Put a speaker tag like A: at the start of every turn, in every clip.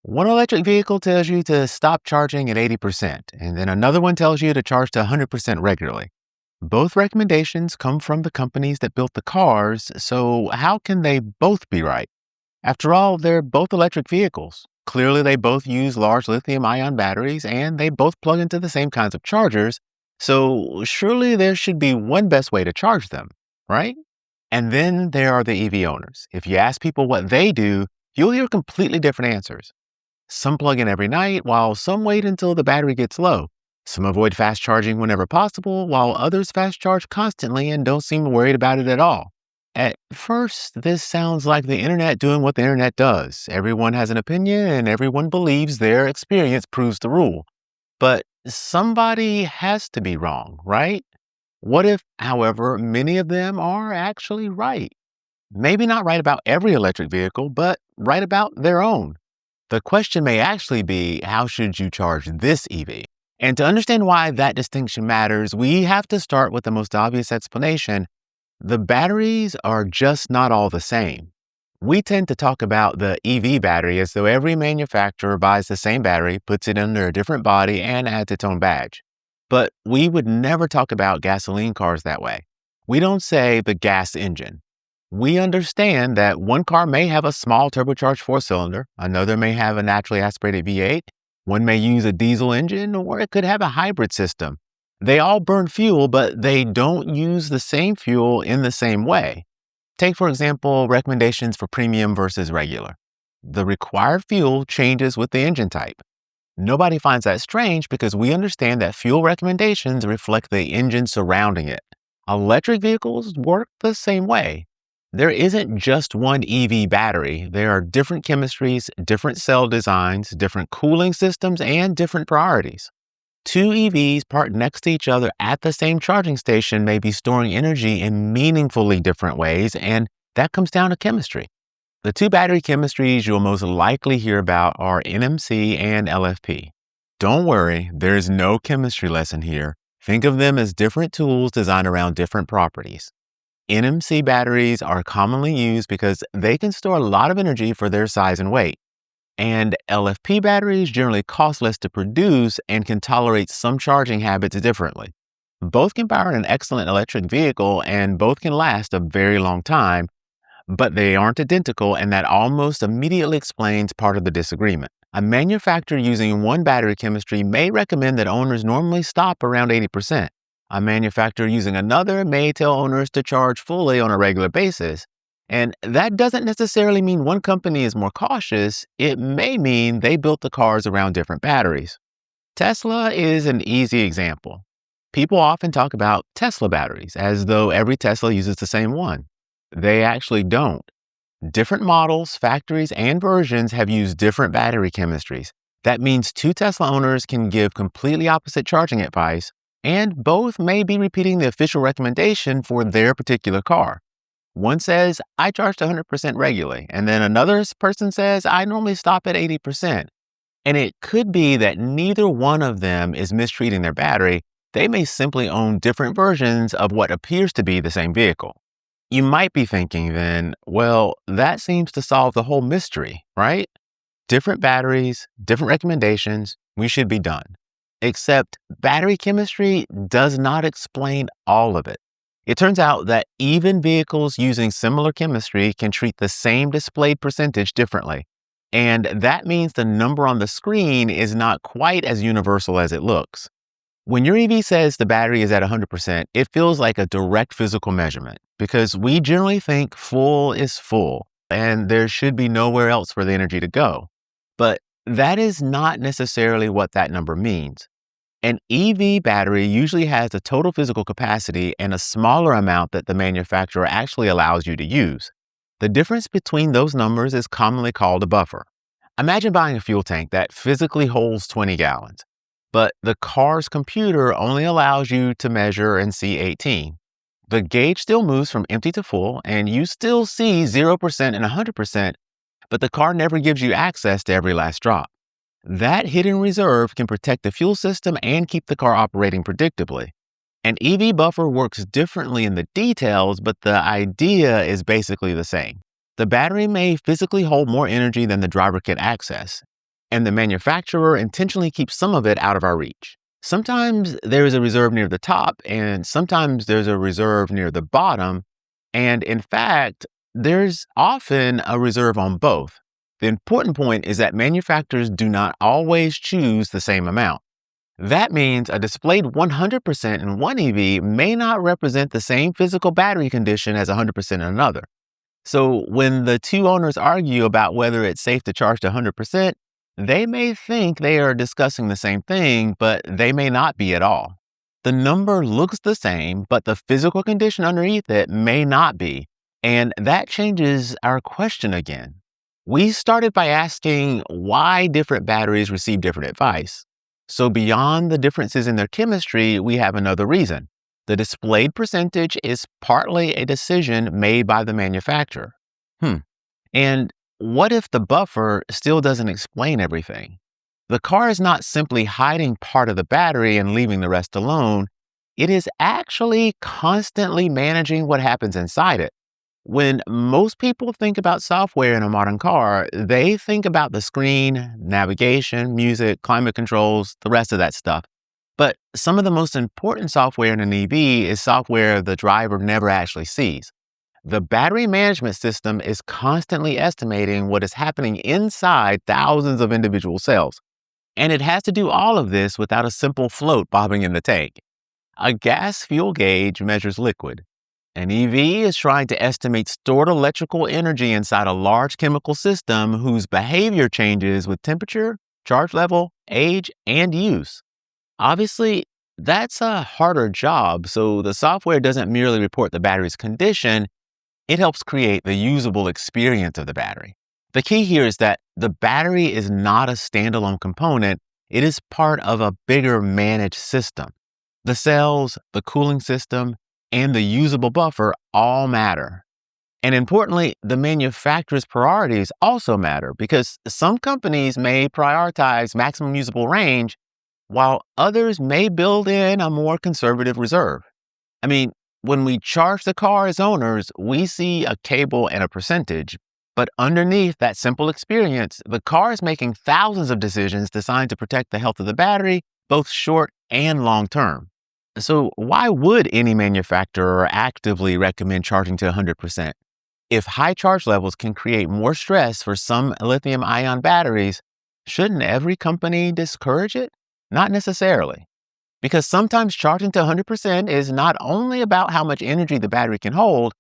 A: One electric vehicle tells you to stop charging at 80%, and then another one tells you to charge to 100% regularly. Both recommendations come from the companies that built the cars, so how can they both be right? After all, they're both electric vehicles. Clearly, they both use large lithium ion batteries and they both plug into the same kinds of chargers, so surely there should be one best way to charge them, right? And then there are the EV owners. If you ask people what they do, you'll hear completely different answers. Some plug in every night, while some wait until the battery gets low. Some avoid fast charging whenever possible, while others fast charge constantly and don't seem worried about it at all. At first, this sounds like the internet doing what the internet does. Everyone has an opinion and everyone believes their experience proves the rule. But somebody has to be wrong, right? What if, however, many of them are actually right? Maybe not right about every electric vehicle, but right about their own. The question may actually be, how should you charge this EV? And to understand why that distinction matters, we have to start with the most obvious explanation. The batteries are just not all the same. We tend to talk about the EV battery as though every manufacturer buys the same battery, puts it under a different body, and adds its own badge. But we would never talk about gasoline cars that way. We don't say the gas engine. We understand that one car may have a small turbocharged four-cylinder, another may have a naturally aspirated V8, one may use a diesel engine, or it could have a hybrid system. They all burn fuel, but they don't use the same fuel in the same way. Take, for example, recommendations for premium versus regular. The required fuel changes with the engine type. Nobody finds that strange because we understand that fuel recommendations reflect the engine surrounding it. Electric vehicles work the same way. There isn't just one EV battery. There are different chemistries, different cell designs, different cooling systems, and different priorities. Two EVs parked next to each other at the same charging station may be storing energy in meaningfully different ways, and that comes down to chemistry. The two battery chemistries you'll most likely hear about are NMC and LFP. Don't worry, there's no chemistry lesson here. Think of them as different tools designed around different properties. NMC batteries are commonly used because they can store a lot of energy for their size and weight. And LFP batteries generally cost less to produce and can tolerate some charging habits differently. Both can power an excellent electric vehicle and both can last a very long time, but they aren't identical, and that almost immediately explains part of the disagreement. A manufacturer using one battery chemistry may recommend that owners normally stop around 80%. A manufacturer using another may tell owners to charge fully on a regular basis. And that doesn't necessarily mean one company is more cautious. It may mean they built the cars around different batteries. Tesla is an easy example. People often talk about Tesla batteries as though every Tesla uses the same one. They actually don't. Different models, factories, and versions have used different battery chemistries. That means two Tesla owners can give completely opposite charging advice, and both may be repeating the official recommendation for their particular car. One says, I charge to 100% regularly, and then another person says, I normally stop at 80%. And it could be that neither one of them is mistreating their battery. They may simply own different versions of what appears to be the same vehicle. You might be thinking then, well, that seems to solve the whole mystery, right? Different batteries, different recommendations, we should be done. Except battery chemistry does not explain all of it. It turns out that even vehicles using similar chemistry can treat the same displayed percentage differently. And that means the number on the screen is not quite as universal as it looks. When your EV says the battery is at 100%, it feels like a direct physical measurement because we generally think full is full and there should be nowhere else for the energy to go. But that is not necessarily what that number means. An EV battery usually has a total physical capacity and a smaller amount that the manufacturer actually allows you to use. The difference between those numbers is commonly called a buffer. Imagine buying a fuel tank that physically holds 20 gallons, but the car's computer only allows you to measure and see 18. The gauge still moves from empty to full, and you still see 0% and 100%, but the car never gives you access to every last drop. That hidden reserve can protect the fuel system and keep the car operating predictably. An EV buffer works differently in the details, but the idea is basically the same. The battery may physically hold more energy than the driver can access. and the manufacturer intentionally keeps some of it out of our reach. Sometimes there is a reserve near the top, and sometimes there's a reserve near the bottom. And in fact, there's often a reserve on both. The important point is that manufacturers do not always choose the same amount. That means a displayed 100% in one EV may not represent the same physical battery condition as 100% in another. So when the two owners argue about whether it's safe to charge to 100%, they may think they are discussing the same thing, but they may not be at all. The number looks the same, but the physical condition underneath it may not be. And that changes our question again. We started by asking why different batteries receive different advice. So beyond the differences in their chemistry, we have another reason. The displayed percentage is partly a decision made by the manufacturer. And what if the buffer still doesn't explain everything? The car is not simply hiding part of the battery and leaving the rest alone. It is actually constantly managing what happens inside it. When most people think about software in a modern car, they think about the screen, navigation, music, climate controls, the rest of that stuff. But some of the most important software in an EV is software the driver never actually sees. The battery management system is constantly estimating what is happening inside thousands of individual cells. And it has to do all of this without a simple float bobbing in the tank. A gas fuel gauge measures liquid. An EV is trying to estimate stored electrical energy inside a large chemical system whose behavior changes with temperature, charge level, age, and use. Obviously, that's a harder job, so the software doesn't merely report the battery's condition, it helps create the usable experience of the battery. The key here is that the battery is not a standalone component, it is part of a bigger managed system. The cells, the cooling system, and the usable buffer all matter. And importantly, the manufacturer's priorities also matter because some companies may prioritize maximum usable range while others may build in a more conservative reserve. I mean, when we charge the car as owners, we see a cable and a percentage, but underneath that simple experience, the car is making thousands of decisions designed to protect the health of the battery, both short and long term. So why would any manufacturer actively recommend charging to 100%? If high charge levels can create more stress for some lithium-ion batteries, shouldn't every company discourage it? Not necessarily. Because sometimes charging to 100% is not only about how much energy the battery can hold,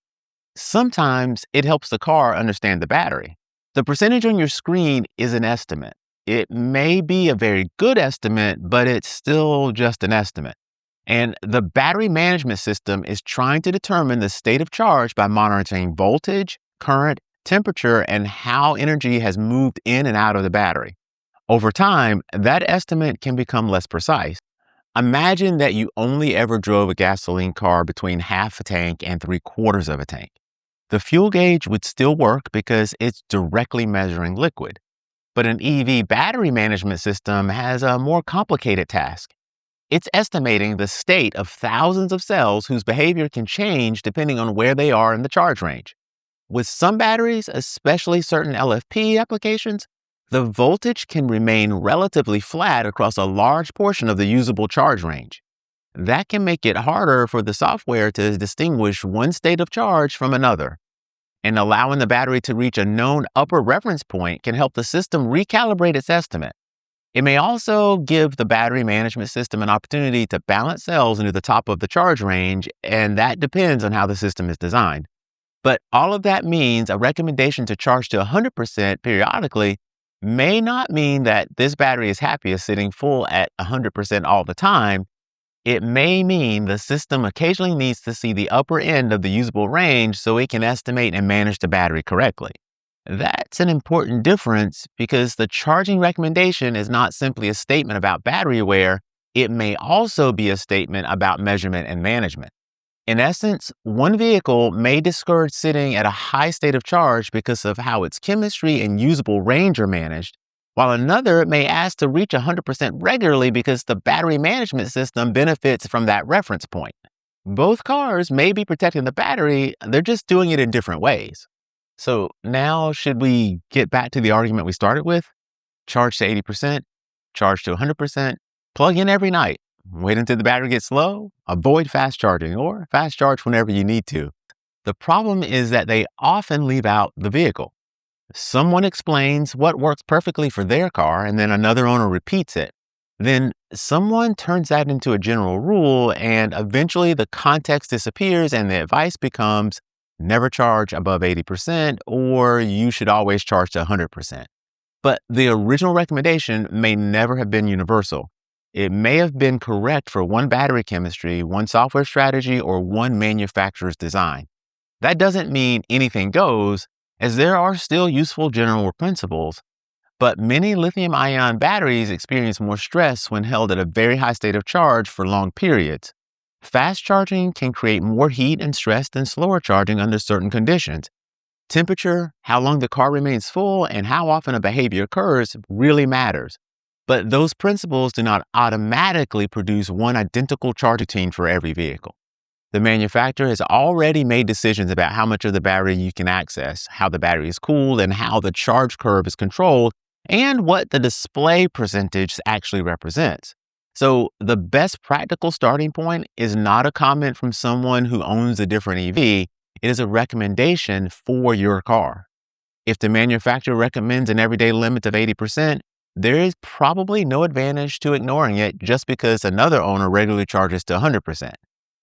A: sometimes it helps the car understand the battery. The percentage on your screen is an estimate. It may be a very good estimate, but it's still just an estimate. And the battery management system is trying to determine the state of charge by monitoring voltage, current, temperature, and how energy has moved in and out of the battery. Over time, that estimate can become less precise. Imagine that you only ever drove a gasoline car between half a tank and 3/4 of a tank. The fuel gauge would still work because it's directly measuring liquid. But an EV battery management system has a more complicated task. It's estimating the state of thousands of cells whose behavior can change depending on where they are in the charge range. With some batteries, especially certain LFP applications, the voltage can remain relatively flat across a large portion of the usable charge range. That can make it harder for the software to distinguish one state of charge from another. And allowing the battery to reach a known upper reference point can help the system recalibrate its estimate. It may also give the battery management system an opportunity to balance cells into the top of the charge range, and that depends on how the system is designed. But all of that means a recommendation to charge to 100% periodically may not mean that this battery is happiest sitting full at 100% all the time. It may mean the system occasionally needs to see the upper end of the usable range so it can estimate and manage the battery correctly. That's an important difference because the charging recommendation is not simply a statement about battery wear, it may also be a statement about measurement and management. In essence, one vehicle may discourage sitting at a high state of charge because of how its chemistry and usable range are managed, while another may ask to reach 100% regularly because the battery management system benefits from that reference point. Both cars may be protecting the battery, they're just doing it in different ways. So now should we get back to the argument we started with? Charge to 80%, charge to 100%, plug in every night. Wait until the battery gets low, avoid fast charging, or fast charge whenever you need to. The problem is that they often leave out the vehicle. Someone explains what works perfectly for their car, and then another owner repeats it. Then someone turns that into a general rule, and eventually the context disappears, and the advice becomes never charge above 80%, or you should always charge to 100%. But the original recommendation may never have been universal. It may have been correct for one battery chemistry, one software strategy, or one manufacturer's design. That doesn't mean anything goes, as there are still useful general principles, but many lithium ion batteries experience more stress when held at a very high state of charge for long periods. Fast charging can create more heat and stress than slower charging under certain conditions. Temperature, how long the car remains full, and how often a behavior occurs really matters. But those principles do not automatically produce one identical charge routine for every vehicle. The manufacturer has already made decisions about how much of the battery you can access, how the battery is cooled, and how the charge curve is controlled, and what the display percentage actually represents. So the best practical starting point is not a comment from someone who owns a different EV. It is a recommendation for your car. If the manufacturer recommends an everyday limit of 80%, there is probably no advantage to ignoring it just because another owner regularly charges to 100%.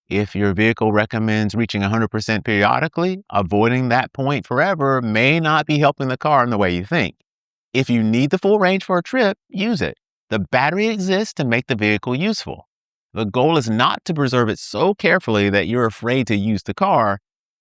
A: If your vehicle recommends reaching 100% periodically, avoiding that point forever may not be helping the car in the way you think. If you need the full range for a trip, use it. The battery exists to make the vehicle useful. The goal is not to preserve it so carefully that you're afraid to use the car.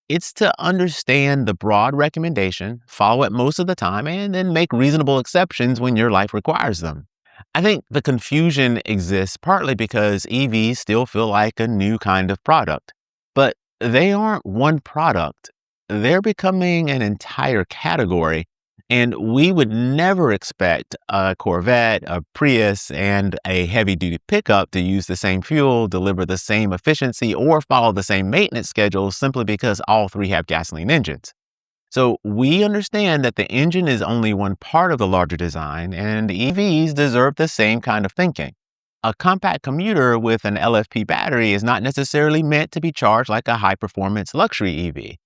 A: It's to understand the broad recommendation, follow it most of the time, and then make reasonable exceptions when your life requires them. I think the confusion exists partly because EVs still feel like a new kind of product, but they aren't one product. They're becoming an entire category, and we would never expect a Corvette, a Prius, and a heavy-duty pickup to use the same fuel, deliver the same efficiency, or follow the same maintenance schedule simply because all three have gasoline engines. So we understand that the engine is only one part of the larger design, and EVs deserve the same kind of thinking. A compact commuter with an LFP battery is not necessarily meant to be charged like a high-performance luxury EV.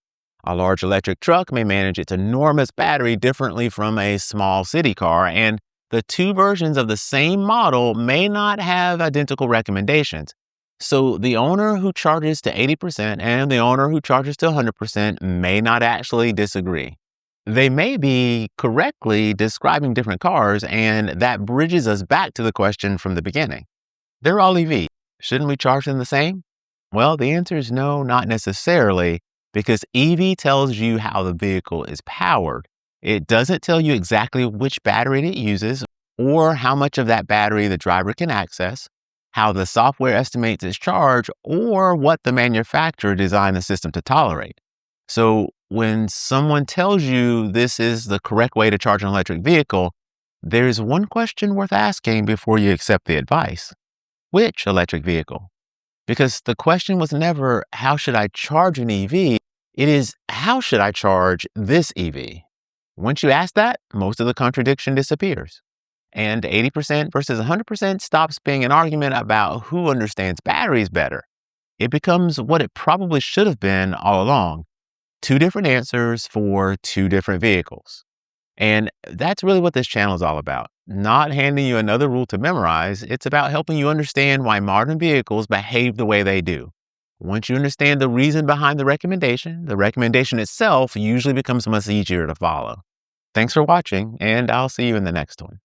A: A large electric truck may manage its enormous battery differently from a small city car, and the two versions of the same model may not have identical recommendations. So the owner who charges to 80% and the owner who charges to 100% may not actually disagree. They may be correctly describing different cars, and that bridges us back to the question from the beginning. They're all EV. Shouldn't we charge them the same? Well, the answer is no, not necessarily, because EV tells you how the vehicle is powered. It doesn't tell you exactly which battery it uses or how much of that battery the driver can access, how the software estimates its charge, or what the manufacturer designed the system to tolerate. So when someone tells you this is the correct way to charge an electric vehicle, there's one question worth asking before you accept the advice. Which electric vehicle? Because the question was never, how should I charge an EV? It is, how should I charge this EV? Once you ask that, most of the contradiction disappears. And 80% versus 100% stops being an argument about who understands batteries better. It becomes what it probably should have been all along. Two different answers for two different vehicles. And that's really what this channel is all about. Not handing you another rule to memorize. It's about helping you understand why modern vehicles behave the way they do. Once you understand the reason behind the recommendation itself usually becomes much easier to follow. Thanks for watching, and I'll see you in the next one.